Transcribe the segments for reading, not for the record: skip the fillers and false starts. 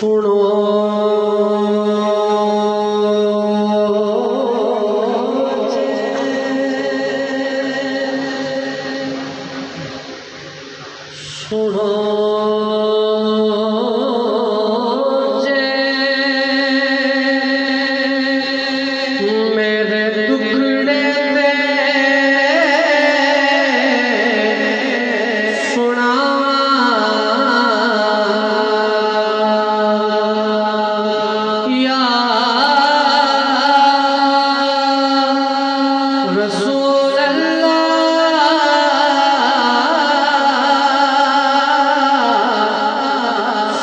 सुनो सुनो मेरे दुखड़े दे सुनावा या रसूल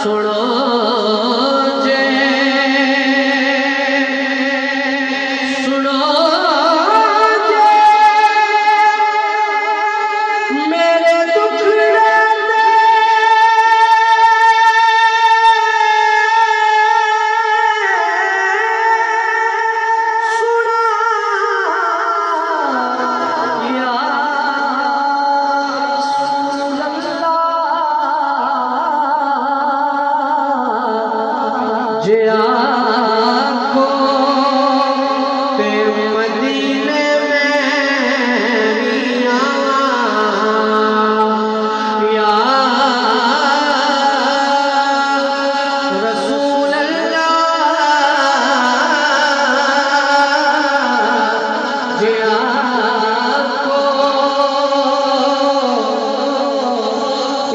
सुनो जे सुनो जे मेरे दुखड़े दे सुनो या रसूल जे आपको ते मदीने में आवा या रसूल अल्लाह जे आपको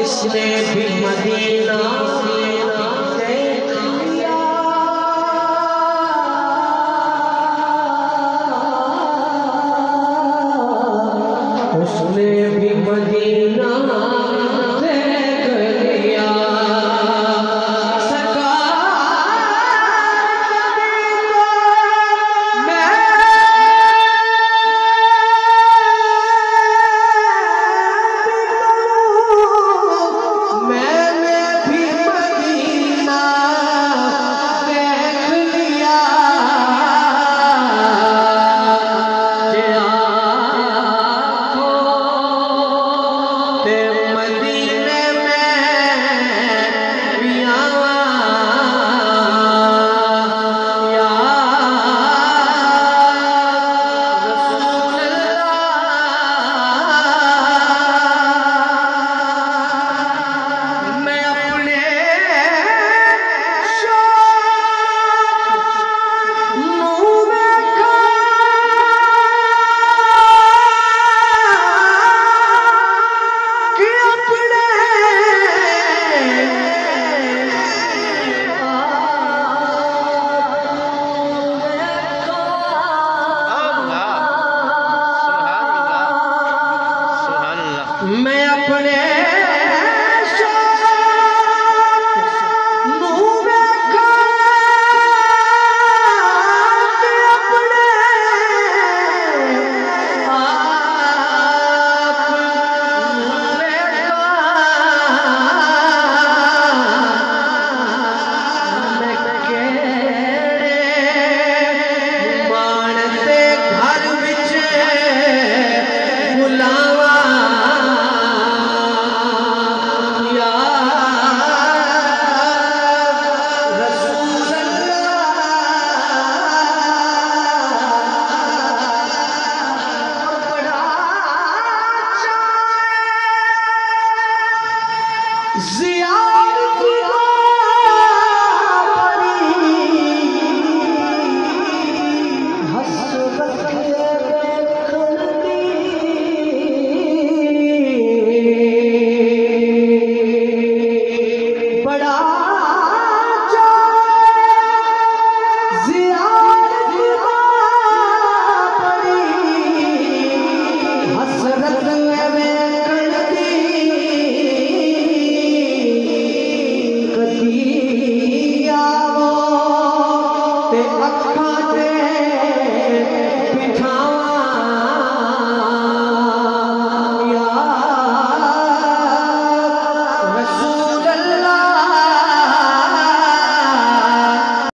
इसने भी मदीना देख लिया उसने भी मदीना देख लिया मैंने भी मदीना देख लिया जे आपको ते मदीने में भी आवा या रसूल अल्लाह मैं अपने मुँह में कि अपने मैं अपने मुँह में अपने मानते घर विच बुलावा या रसूल अल्लाह जिया